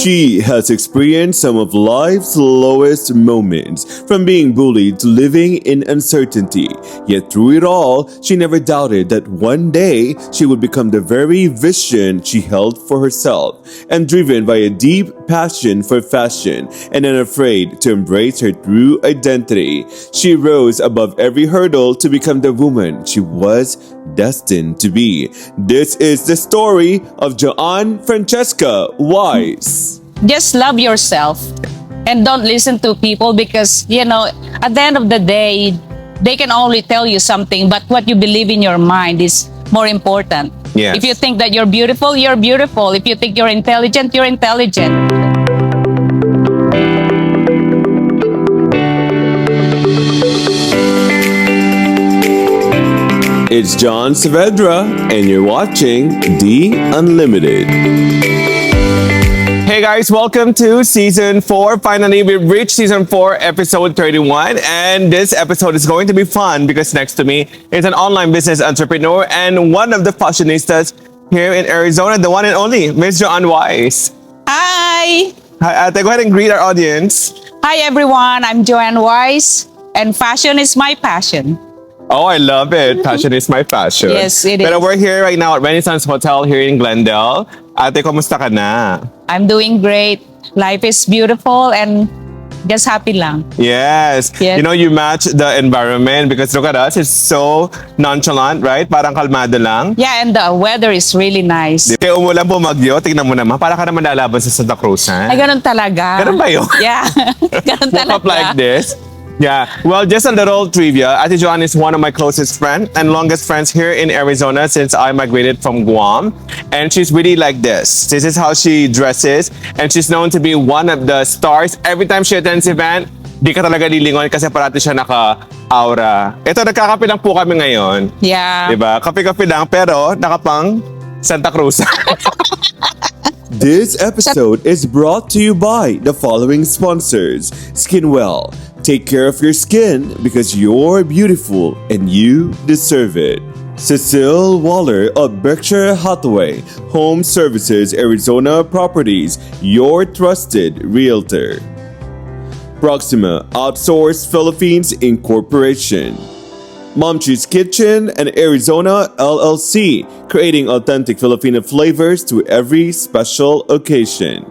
She has experienced some of life's lowest moments, from being bullied to living in uncertainty. Yet through it all, she never doubted that one day she would become the very vision she held for herself. And driven by a deep passion for fashion and unafraid to embrace her true identity, she rose above every hurdle to become the woman she was destined to be. This is the story of Joanne Francisca Weiss. Just love yourself and don't listen to people because, at the end of the day, they can only tell you something, but what you believe in your mind is more important. Yes. If you think that you're beautiful, you're beautiful. If you think you're intelligent, you're intelligent. It's John Saavedra, and you're watching The Unlimited. Hey guys, welcome to Season 4. Finally, we've reached Season 4, Episode 31. And this episode is going to be fun because next to me is an online business entrepreneur and one of the fashionistas here in Arizona, the one and only, Miss Joanne Weiss. Hi! Hi, Ate. Go ahead and greet our audience. Hi everyone, I'm Joanne Weiss, and fashion is my passion. Oh, I love it. Fashion is my passion. Yes, it Pero is. we're here right now at Renaissance Hotel here in Glendale. Ate, kumusta ka na? I'm doing great. Life is beautiful and just happy lang. Yes. Yes. You know, you match the environment because look at us. It's so nonchalant, right? Parang kalmado lang. Yeah, and the weather is really nice. Kaya umulan bumagyo, tignan mo naman. Para ka naman lalaban sa Santa Cruz, ha? Ay, ganun talaga. Ganun ba yun? Yeah, ganun Woke talaga. up like this. Yeah. Well, just a little trivia. Ate Joanne is one of my closest friends and longest friends here in Arizona since I migrated from Guam. And she's really like this. This is how she dresses. And she's known to be one of the stars. Every time she attends event, di ka talaga lilingon kasi parati siya naka-aura. Ito, nagkakape lang po kami ngayon. Yeah. Diba? Kape-kape lang pero nakapang Santa Cruz. This episode is brought to you by the following sponsors. Skinwelle. Take care of your skin because you're beautiful and you deserve it. Cecille Waller of Berkshire Hathaway, HomeServices Arizona Properties, your trusted realtor. Proxima, Outsource Philippines Incorporation. Momshie's Kitchen and Arizona LLC, creating authentic Filipino flavors to every special occasion.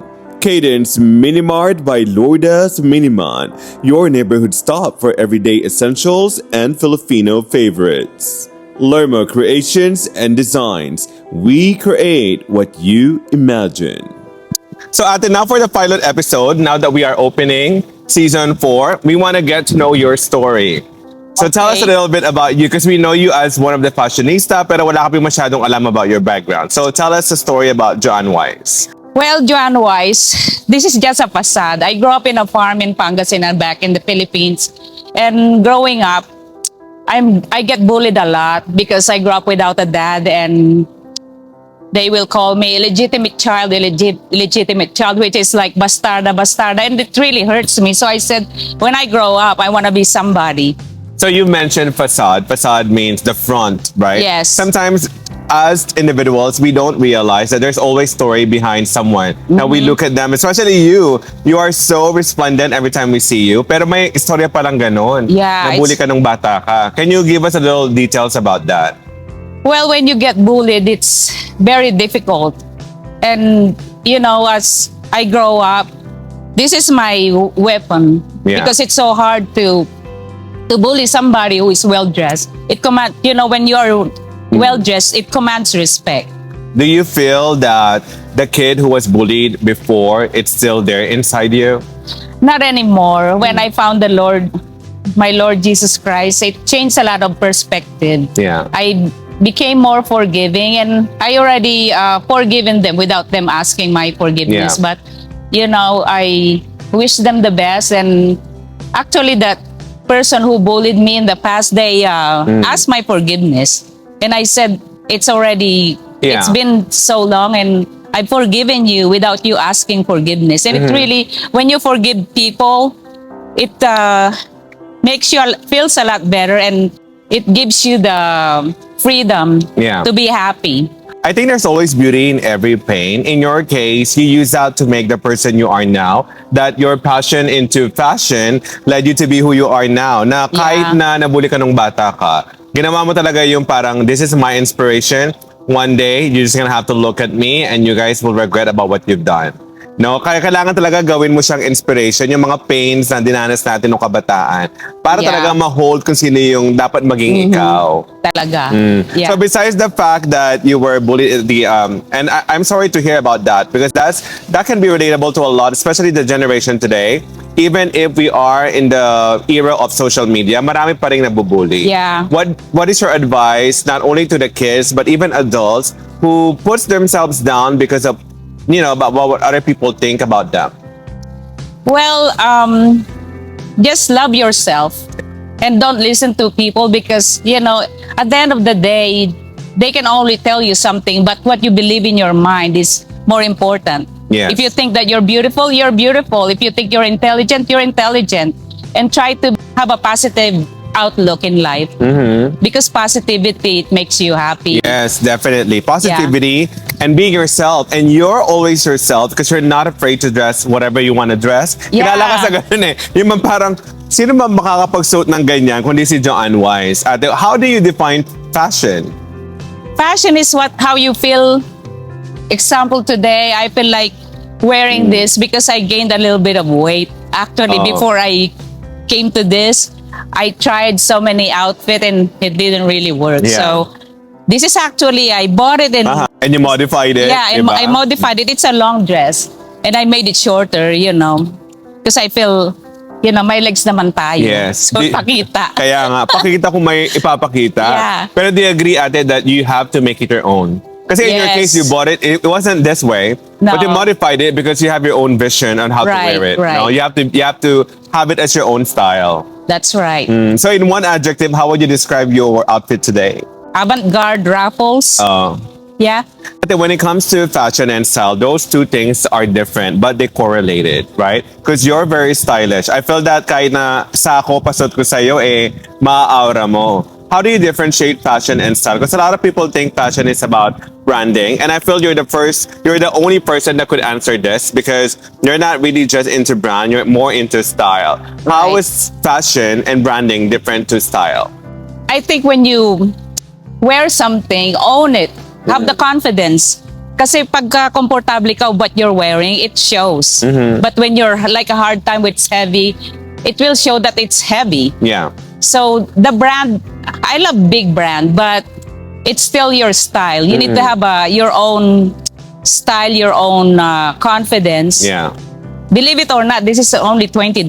Cadence Minimart by Lourdes Miniman, your neighborhood stop for everyday essentials and Filipino favorites. Lerma Creations and Designs, we create what you imagine. So Ate, now for the pilot episode, now that we are opening Season 4, we want to get to know your story. So tell us a little bit about you because we know you as one of the fashionista pero wala ka masyadong alam about your background. So tell us a story about Joanne Weiss. Well, Joanne Weiss, this is just a facade. I grew up in a farm in Pangasinan back in the Philippines. And growing up, I get bullied a lot because I grew up without a dad and they will call me illegitimate child, which is like bastarda. And it really hurts me. So I said, when I grow up, I want to be somebody. So you mentioned facade. Facade means the front, right? Yes. Sometimes as individuals, we don't realize that there's always story behind someone. Now we look at them, especially you are so resplendent every time we see you. Pero may istorya palang ganon. Yeah, Nabully ka nung bata ka. Can you give us a little details about that? Well, when you get bullied, it's very difficult. And, as I grow up, this is my weapon. Yeah. Because it's so hard to bully somebody who is well-dressed. When you are well-dressed, it commands respect. Do you feel that the kid who was bullied before, it's still there inside you? Not anymore. When I found the Lord, my Lord Jesus Christ, it changed a lot of perspective. Yeah. I became more forgiving and I already forgiven them without them asking my forgiveness. Yeah. But, I wish them the best. And actually that person who bullied me in the past, they asked my forgiveness. And I said, it's been so long and I've forgiven you without you asking forgiveness. And it really, when you forgive people, it feels a lot better and it gives you the freedom to be happy. I think there's always beauty in every pain. In your case, you use that to make the person you are now. That your passion into fashion led you to be who you are now. Na kahit na nabuli ka nung bata ka, ginawa mo talaga yung parang, this is my inspiration. One day, you're just gonna have to look at me and you guys will regret about what you've done. No, kaya kailangan talaga gawin mo siyang inspiration, yung mga pains na dinanas natin nung kabataan. Para talaga ma-hold kung sino yung dapat maging ikaw. Talaga. Yeah. So besides the fact that you were bullied, and I'm sorry to hear about that because that can be relatable to a lot, especially the generation today. Even if we are in the era of social media, marami pa rin nabubully. Yeah. What is your advice, not only to the kids, but even adults who puts themselves down because of, about what other people think about them? Well, just love yourself and don't listen to people because, at the end of the day, they can only tell you something, but what you believe in your mind is more important. Yes. If you think that you're beautiful, you're beautiful. If you think you're intelligent, you're intelligent. And try to have a positive outlook in life because positivity, it makes you happy. Yes, definitely. Positivity and being yourself. And you're always yourself because you're not afraid to dress whatever you want to dress. Yeah. Kilala ka sa ganun eh. Yung parang, sino ba makakapagsuot ng ganyan kundi si Joanne Weiss? How do you define fashion? Fashion is how you feel. Example, today, I feel like wearing this because I gained a little bit of weight. Actually, before I came to this, I tried so many outfits and it didn't really work. Yeah. So this is actually, I bought it and And you modified it? yeah, diba? I modified it. It's a long dress and I made it shorter, because I feel, may legs naman tayo. Yes. So pakita. Kaya nga, pakita kung may ipapakita. Yeah. Pero do you agree, ate, that you have to make it your own? Kasi in your case, you bought it. It wasn't this way, but you No. modified it because you have your own vision on how to wear it. Right. No, you have to have it as your own style. That's right. So in one adjective, how would you describe your outfit today? Avant-garde raffles. Yeah. But when it comes to fashion and style, those two things are different, but they correlated, right? Because you're very stylish. I feel that kahit na sako pasot ko sa'yo, maa-aura mo. How do you differentiate fashion and style? Because a lot of people think fashion is about branding. And I feel you're the only person that could answer this because you're not really just into brand, you're more into style. How is fashion and branding different to style? I think when you wear something, own it. Have the confidence. Kasi pagka komportable ka what you're wearing, it shows. But when you're like a hard time with it's heavy, it will show that it's heavy. Yeah. So the brand, I love big brand, but it's still your style. You need to have your own style, your own confidence. Yeah. Believe it or not, this is only $20.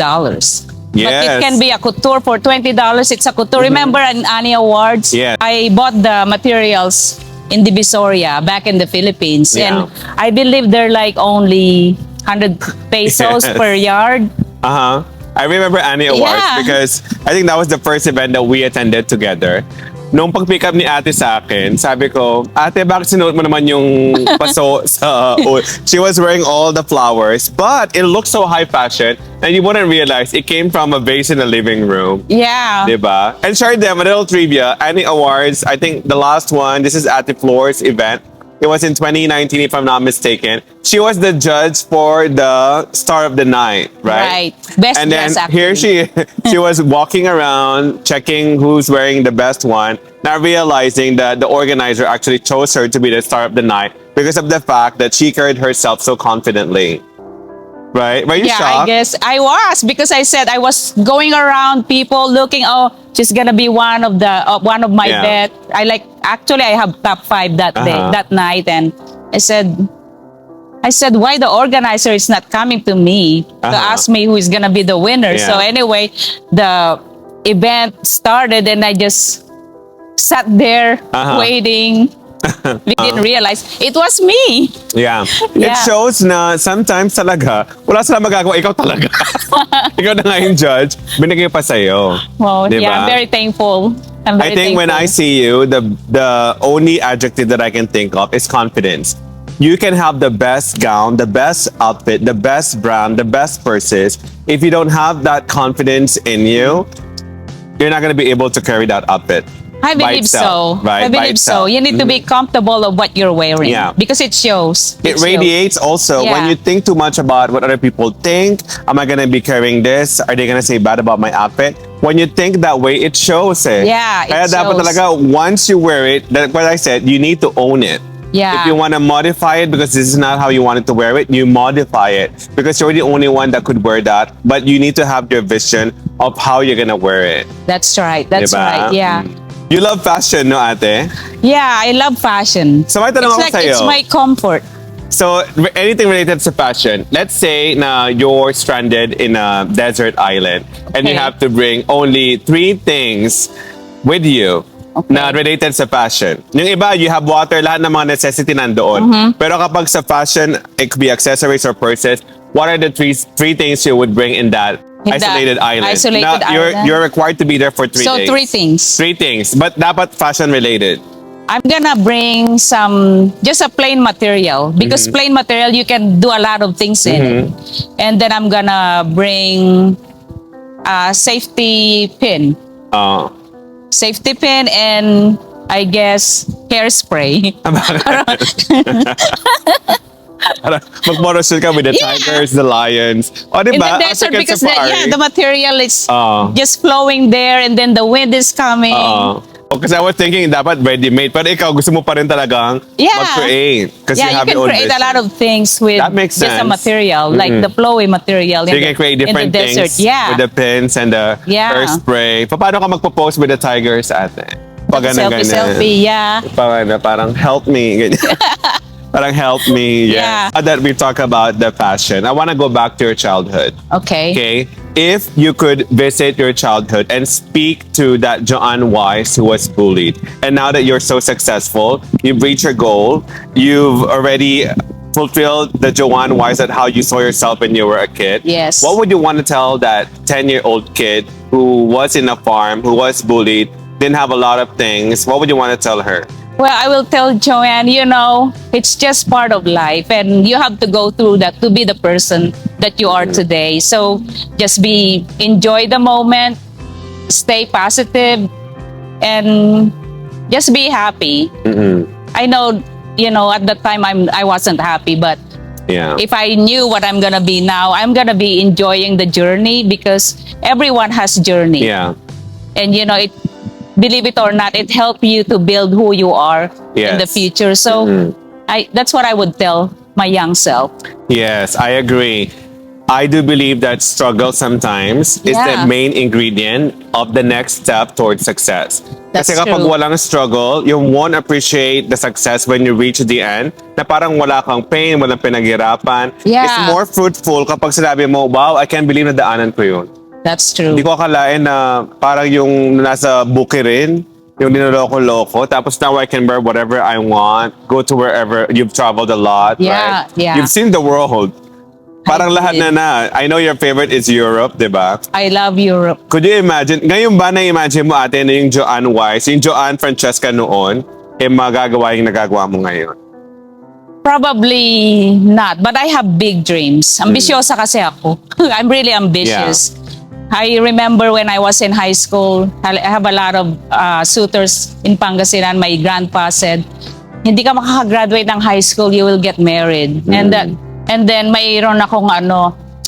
But it can be a couture for $20. It's a couture. Remember an Annie Awards? Yeah. I bought the materials in Divisoria back in the Philippines. Yeah. And I believe they're like only 100 pesos per yard. I remember Annie Awards Yeah. because I think that was the first event that we attended together. Nung pag-pick up ni ate sa akin, sabi ko, ate, bakit sinuot mo naman yung paso sa... She was wearing all the flowers, but it looked so high fashion and you wouldn't realize it came from a vase in the living room. Yeah. Diba? And share them a little trivia. Annie Awards, I think the last one, this is Ate Fleur's event. It was in 2019, if I'm not mistaken. She was the judge for the Star of the Night, right? Right. Best and then dress, here actually. she was walking around, checking who's wearing the best one, not realizing that the organizer actually chose her to be the Star of the Night because of the fact that she carried herself so confidently. Right? Were you shocked? I guess I was because I said I was going around people looking. Oh, she's gonna be one of my bet. I have top 5 that day, that night, and I said, why the organizer is not coming to me to ask me who is gonna be the winner? Yeah. So anyway, the event started, and I just sat there waiting. We didn't realize it was me. Yeah. It shows na sometimes talaga, wala sila magagawa, ikaw talaga. Ikaw na nga yung judge, binigay pa sa'yo. Well, diba? yeah, I'm very thankful. I think when I see you, the only adjective that I can think of is confidence. You can have the best gown, the best outfit, the best brand, the best purses. If you don't have that confidence in you, you're not going to be able to carry that outfit. I by believe itself, so. right? I By believe so. itself. You need to be comfortable of what you're wearing. Yeah. Because it shows. It shows. radiates also when Yeah. you think too much about what other people think. Am I gonna be carrying this? Are they gonna say bad about my outfit? When you think that way, it shows eh. Yeah, it Kaya dapat shows. talaga, once you wear it, that what I said, you need to own it. Yeah. If you want to modify it because this is not how you wanted to wear it, you modify it because you're the only one that could wear that. But you need to have your vision of how you're gonna wear it. That's right. That's Diba? right. Yeah. You love fashion, no, ate? Yeah, I love fashion. So may tanong It's ako like sa'yo. it's my comfort. So, anything related to fashion. Let's say na you're stranded in a desert island and you Okay. have to bring only 3 things with you Okay. na related sa fashion. Yung iba, you have water, lahat ng mga necessity nandoon. Mm-hmm. Pero kapag sa fashion, it could be accessories or purses, what are the three things you would bring in that In that isolated island? isolated Now, island. You're required to be there for 3 So days. 3 things. 3 things, but dapat fashion related. I'm gonna bring just a plain material because plain material you can do a lot of things in it. And then I'm gonna bring a safety pin. Safety pin and I guess hairspray. Mag-photoshoot ka with the Yeah. tigers, the lions. O, In diba? the desert African because safari. the material is Oo. just flowing there and then the wind is coming. Kasi I was thinking dapat ready-made. Pero ikaw, gusto mo pa rin talagang Yeah. mag-create. Kasi Yeah, you have can your own create a vision. lot of things with That makes just a sense. material, like the flowy material So you can create different in the desert. things Yeah. with the pins and the Yeah. hairspray. Paano ka magpo-post with the tigers, ate? Pag Selfie, yeah. Parang help me. Ganyan. Parang help me. Yeah. Now that we talk about the fashion, I want to go back to your childhood. Okay. Okay, if you could visit your childhood and speak to that Joanne Weiss who was bullied, and now that you're so successful, you've reached your goal, you've already fulfilled the Joanne Weiss at how you saw yourself when you were a kid. Yes. What would you want to tell that 10-year-old kid who was in a farm, who was bullied, didn't have a lot of things? What would you want to tell her? Well, I will tell Joanne, it's just part of life and you have to go through that to be the person that you are today. So just enjoy the moment, stay positive, and just be happy. I know, at the time I wasn't happy, but Yeah. if I knew what I'm gonna be now, I'm gonna be enjoying the journey because everyone has journey. Yeah. And believe it or not, it helps you to build who you are in the Yes. future. So that's what I would tell my young self. Yes, I agree. I do believe that struggle sometimes is the Yeah. main ingredient of the next step towards success. That's Kasi kapag true. walang struggle, you won't appreciate the success when you reach the end, na parang wala kang pain, walang pinaghirapan. Yeah. It's more fruitful kapag sinabi mo, wow, I can't believe na daanan ko yun. That's true. Hindi ko akalain na parang yung nasa buki rin, yung dinaloko-loko, tapos now I can wear whatever I want, go to wherever, you've traveled a lot, Yeah, right? yeah. You've seen the world. Parang lahat did. na. I know your favorite is Europe, di ba? I love Europe. Could you imagine, ngayon ba na-imagine mo ate na yung Joanne Weiss, yung Joanne Francisca noon, magagawa yung nagagawa mo ngayon? Probably not, but I have big dreams. Ambisyosa kasi ako. I'm really ambitious. I remember when I was in high school, I have a lot of suitors in Pangasinan. My grandpa said, hindi ka makakagraduate ng high school, you will get married. And then mayroon akong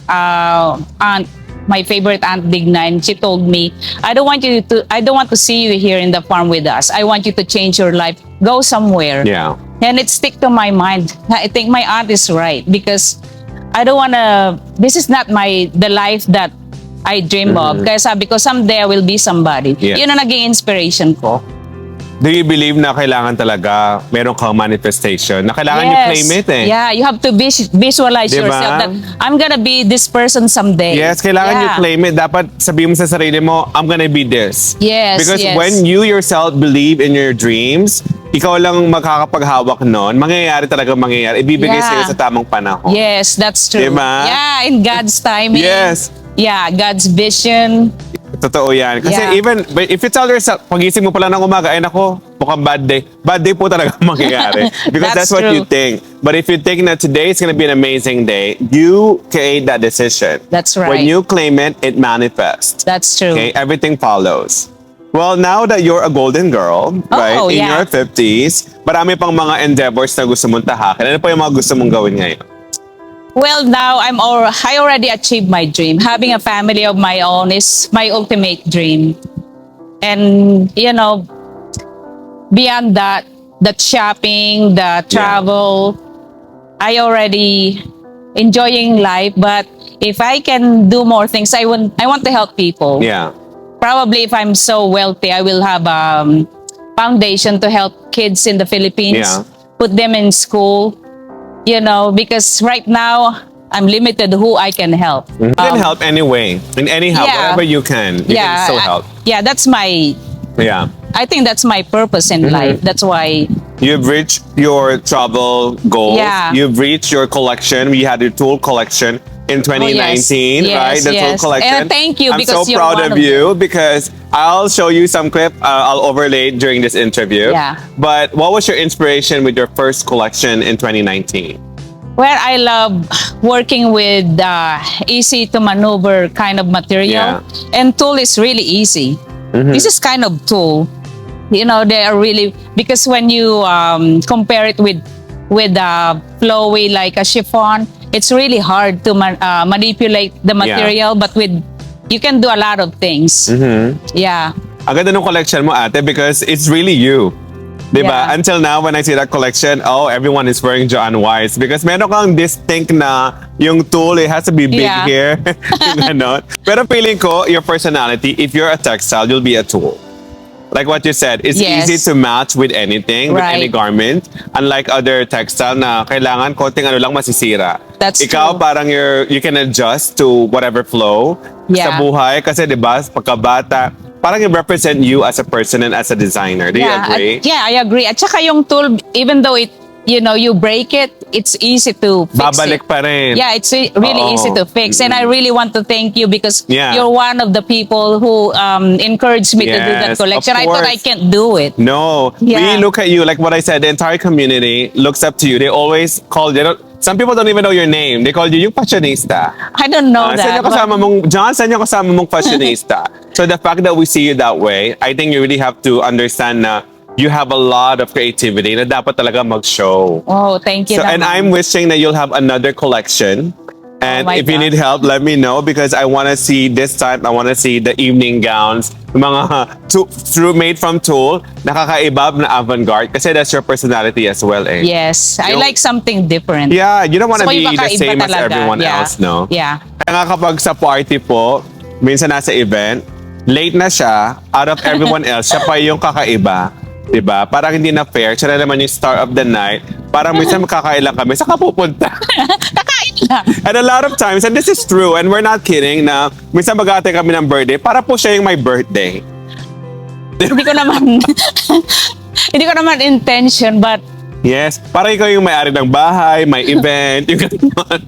aunt, my favorite aunt Dignan, she told me, I don't want to see you here in the farm with us. I want you to change your life. Go somewhere. Yeah. And it stick to my mind. I think my aunt is right because I don't wanna, this is not the life that I dream of. Kaya sabi ko, someday I will be somebody. Yes. Yun ang naging inspiration ko. Do you believe na kailangan talaga meron kang manifestation? Na kailangan you claim it eh. Yeah, you have to visualize Diba? yourself that I'm gonna be this person someday. Yes, kailangan you Yeah. claim it. Dapat sabihin mo sa sarili mo, I'm gonna be this. Yes, Because yes. when you yourself believe in your dreams, ikaw lang makakapaghawak nun, mangyayari talaga mangyayari. Ibibigay Yeah. sa'yo sa tamang panahon. Yes, that's true. Diba? Yeah, in God's timing. Yes. Yeah, God's vision. Totoo yan. Kasi Yeah. even, if you tell yourself, pagising mo pala ng umaga, ay nako, mukhang bad day. Bad day po talaga mangyayari. Because that's what That's you true. think. But if you think that today is going to be an amazing day, you create that decision. That's right. When you claim it, it manifests. That's true. Okay? Everything follows. Well, now that you're a golden girl, right, in yeah. your 50s, marami pang mga endeavors na gusto mong tahakin. Ano pa yung mga gusto mong gawin ngayon? Well, now I already achieved my dream. Having a family of my own is my ultimate dream. And, you know, beyond that, the shopping, the travel, I already enjoying life. But if I can do more things, I want to help people. Yeah. Probably if I'm so wealthy, I will have a foundation to help kids in the Philippines, put them in school, you know, because right now I'm limited who I can help. You can help anyway, in any help, whatever you can. You can still help. That's my, I think that's my purpose in life. That's why. You've reached your travel goals. Yeah. You've reached your collection. We had your tool collection in 2019, right? The tool collection. And thank you, I'm because so you're proud one of you because I'll show you some clip I'll overlay during this interview. Yeah. But what was your inspiration with your first collection in 2019? Well, I love working with easy to maneuver kind of material. And tool is really easy. This is kind of tool. You know, they are really, because when you compare it with flowy like a chiffon, it's really hard to manipulate the material, but you can do a lot of things. Yeah. Ang ganda ng collection mo, ate, because it's really you. Diba? Yeah. Until now, when I see that collection, everyone is wearing Joanne Weiss because meron kang distinct na yung tool, it has to be big here. Ganon. Pero feeling ko, your personality, if you're a textile, you'll be a tool. Like what you said, it's easy to match with anything, with any garment. Unlike other textile na kailangan konting ano lang masisira. That's Ikaw true. parang you can adjust to whatever flow sa buhay. Kasi diba, pagkabata, parang represent you as a person and as a designer. Do you agree? I agree. At saka yung tool, even though you break it, it's easy to fix Babalik it. pa rin. Yeah, it's really easy to fix. And I really want to thank you because you're one of the people who encouraged me to do that collection. I thought I can't do it. No. We look at you, like what I said, the entire community looks up to you. They always call you. Some people don't even know your name. They call you yung fashionista. I don't know that. Saan yung kasama mong, John, saan yung kasama mong fashionista? So the fact that we see you that way, I think you really have to understand na you have a lot of creativity na dapat talaga mag-show. Oh, thank you. And I'm wishing that you'll have another collection. And if you need help, let me know because I want to see this time, I want to see the evening gowns, mga made from tulle, nakakaiba na avant-garde kasi that's your personality as well, eh. Yes, I like something different. Yeah, you don't want to be the same as everyone else, no? Yeah. Kaya nga kapag sa party po, minsan nasa event, late na siya, out of everyone else, siya pa yung kakaiba. Diba? Parang hindi na fair. Siya na naman yung star of the night. Parang minsan makakailang kami. Saan ka pupunta? Kakain lang. And a lot of times, and this is true, and we're not kidding, na minsan mag-aate kami ng birthday, para po siya yung my birthday. Hindi ko naman, hindi ko naman intention, but yes, parang ikaw yung may-ari ng bahay, may event, yung ganun.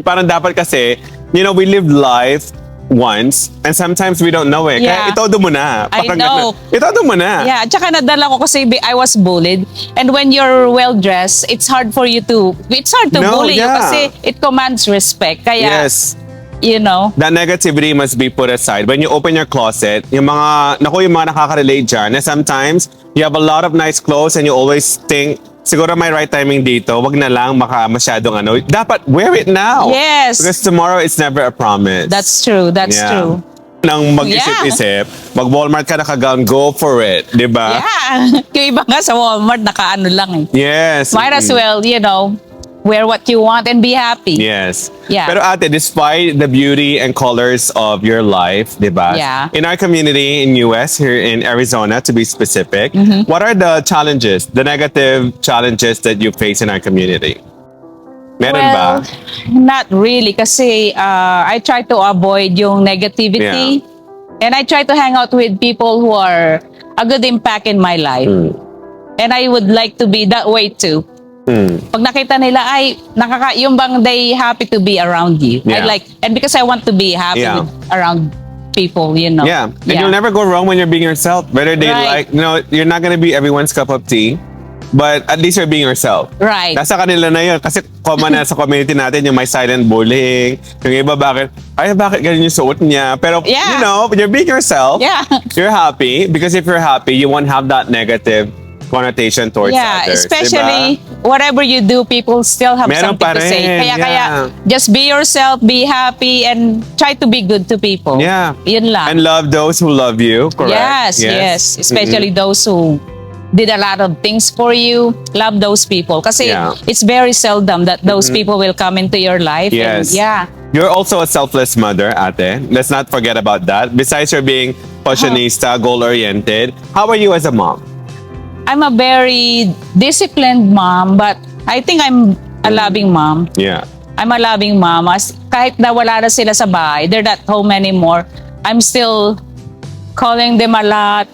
Parang dapat kasi, we live life once, and sometimes we don't know it. Kaya itodo mo na. I know. Itodo mo na. Yeah, at saka nadala ko kasi I was bullied. And when you're well-dressed, it's hard to bully you kasi it commands respect. Kaya, that negativity must be put aside. When you open your closet, yung mga nakaka-relate dyan, na sometimes you have a lot of nice clothes and you always think, siguro may right timing dito, wag na lang masyadong dapat wear it now. Yes. Because tomorrow it's never a promise. That's true. That's true. Nang mag-isip-isip, mag-Walmart ka naka-gown, go for it. Diba? Yeah. Yung iba nga sa Walmart, naka-ano lang eh. Yes. Might as well, wear what you want and be happy. Yes. Yeah. Pero ate, despite the beauty and colors of your life, diba? Yeah. In our community in US, here in Arizona, to be specific, what are the challenges, the negative challenges that you face in our community? Meron ba? Not really kasi I try to avoid yung negativity. And I try to hang out with people who are a good impact in my life. And I would like to be that way too. Pag nakita nila, yung bang they happy to be around you. And because I want to be happy around people, Yeah, and you'll never go wrong when you're being yourself. Whether they you're not gonna be everyone's cup of tea. but at least you're being yourself. Right. Nasa kanila na yun. Kasi common na sa community natin yung may silent bullying. Yung iba bakit ganyan yung suot niya. Pero, Yeah. you know, you're being yourself. Yeah. You're happy. Because if you're happy, you won't have that negative connotation towards Yeah, others. especially diba? whatever you do, people still have Meron something pa to say. rin, Kaya just be yourself, be happy, and try to be good to people. Yeah. Yun lang. And love those who love you, correct? Yes. Especially those who did a lot of things for you. Love those people. Kasi Yeah. it's very seldom that those people will come into your life. Yes. And yeah. You're also a selfless mother, ate. Let's not forget about that. Besides your being fashionista, goal-oriented, how are you as a mom? I'm a very disciplined mom, but I think I'm a loving mom. Yeah. I'm a loving mom. Kahit na wala na sila sa bahay, they're not home anymore, I'm still calling them a lot,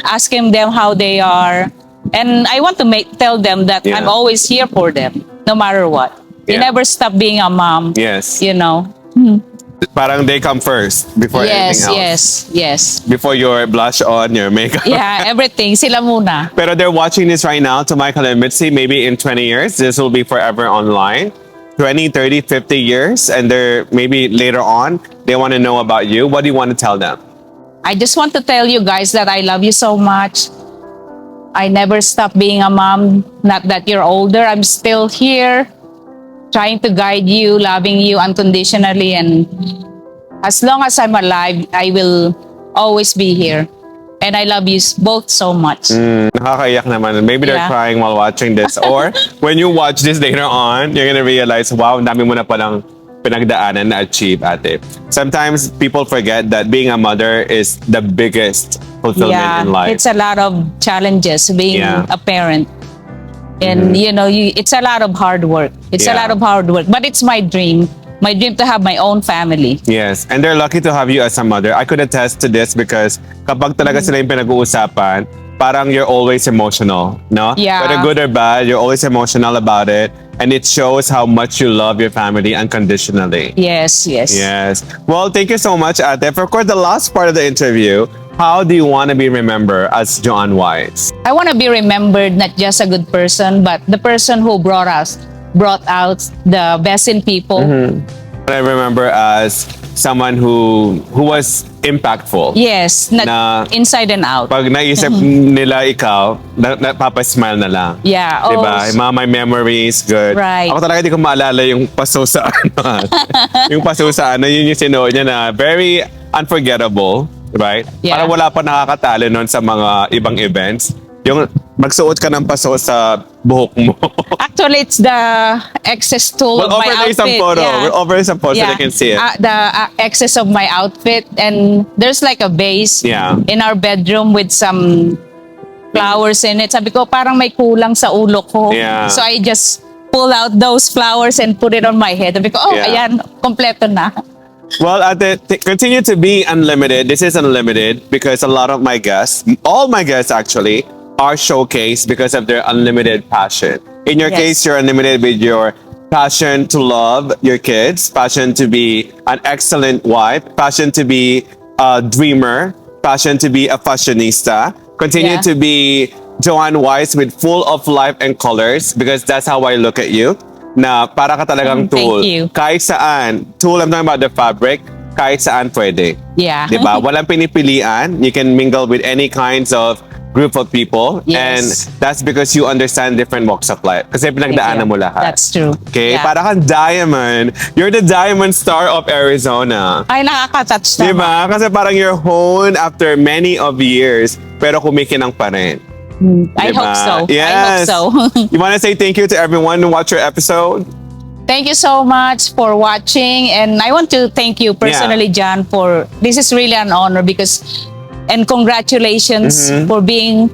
asking them how they are. And I want to tell them that Yeah. I'm always here for them, no matter what. You Yeah. never stop being a mom. Yes. You know? Parang they come first before anything else. Yes. Before your blush on, your makeup. Yeah, everything. Sila muna. Pero they're watching this right now to Michael and Mitzi. Maybe in 20 years, this will be forever online. 20, 30, 50 years. And they're maybe later on, they want to know about you. What do you want to tell them? I just want to tell you guys that I love you so much. I never stop being a mom. Not that you're older. I'm still here, trying to guide you, loving you unconditionally. And as long as I'm alive, I will always be here. And I love you both so much. Nakakaiyak naman. Maybe they're Yeah. crying while watching this. Or when you watch this later on, you're gonna realize, wow, ang dami mo na palang pinagdaanan na achieve, ate. Sometimes people forget that being a mother is the biggest fulfillment in life. It's a lot of challenges being Yeah. a parent. And you know, it's a lot of hard work. It's a Yeah. lot of hard work. But it's my dream. My dream to have my own family. Yes, and they're lucky to have you as a mother. I could attest to this because kapag talaga sila yung pinag-uusapan, parang you're always emotional, no? Yeah. Whether good or bad, you're always emotional about it. And it shows how much you love your family unconditionally. Yes. Yes. Well, thank you so much, ate. For of course, the last part of the interview, how do you want to be remembered as Joanne Weiss? I want to be remembered not just a good person, but the person who brought out the best in people. I remember as someone who was impactful. Yes, not Na- inside and out. Pag naisip nila ikaw, napapasmile na lang. Yeah. Diba? Yung mga my memories, good. Right. Ako talaga di ko maalala yung paso sa ano. Yung paso sa ano, yun yung sinuot niya na very unforgettable. Right? Yeah. Para wala pa nakakatalo nun sa mga ibang events. Yung magsuot ka ng paso sa buhok mo. Actually, it's the excess tool We'll of my overlay outfit. some photo. Yeah. We'll overlay some photo so they can see it. The excess of my outfit, and there's like a vase Yeah. in our bedroom with some flowers in it. Sabi ko, parang may kulang sa ulo ko. Yeah. So I just pull out those flowers and put it on my head. Sabi ko, Yeah. ayan, kompleto na. Well, ate, continue to be unlimited. This is unlimited because a lot of my guests, all my guests actually, are showcased because of their unlimited passion. In your Yes. case, you're unlimited with your passion to love your kids, passion to be an excellent wife, passion to be a dreamer, passion to be a fashionista. Continue Yeah. to be Joanne Weiss with full of life and colors because that's how I look at you. Na para ka talagang Thank tool. you. Kahit saan, tool, I'm talking about the fabric, kahit saan pwede. Yeah. Diba? Walang pinipilian. You can mingle with any kinds of group of people. Yes. And that's because you understand different walks of life. Kasi pinagdaanan mo lahat. That's true. Okay? Yeah. Para kang diamond. You're the diamond star of Arizona. Ay, nakaka-touch naman. Diba? Kasi parang you're honed after many of years, pero kumikinang pa rin. I Diba? hope so. Yes. I hope so. You want to say thank you to everyone who watched your episode? Thank you so much for watching, and I want to thank you personally, John, for this is really an honor and congratulations for being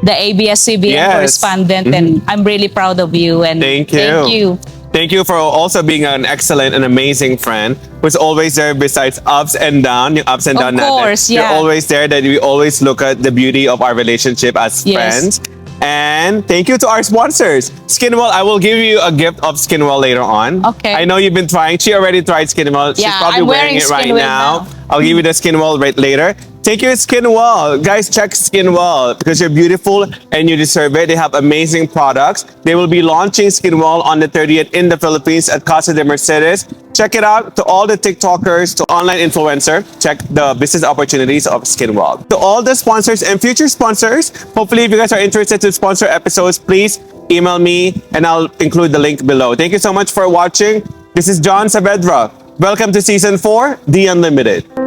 the ABS-CBN Yes. correspondent, and I'm really proud of you. And Thank you. Thank you. Thank you for also being an excellent and amazing friend who's always there besides ups and downs. Yung ups and Of downs natin. course, You're yeah. always there that we always look at the beauty of our relationship as Yes. friends. And thank you to our sponsors. Skinwelle, I will give you a gift of Skinwelle later on. Okay. I know you've been trying. She already tried Skinwelle. She's Yeah, probably I'm wearing wearing it right Skinwelle now. now. I'll give you the Skinwelle right later. Thank you, Skinwelle. Guys, check Skinwelle because you're beautiful and you deserve it. They have amazing products. They will be launching Skinwelle on the 30th in the Philippines at Casa de Mercedes. Check it out. To all the TikTokers, to online influencer, check the business opportunities of Skinwelle. To all the sponsors and future sponsors, hopefully if you guys are interested to sponsor episodes, please email me and I'll include the link below. Thank you so much for watching. This is John Saavedra. Welcome to Season 4, The Unlimited.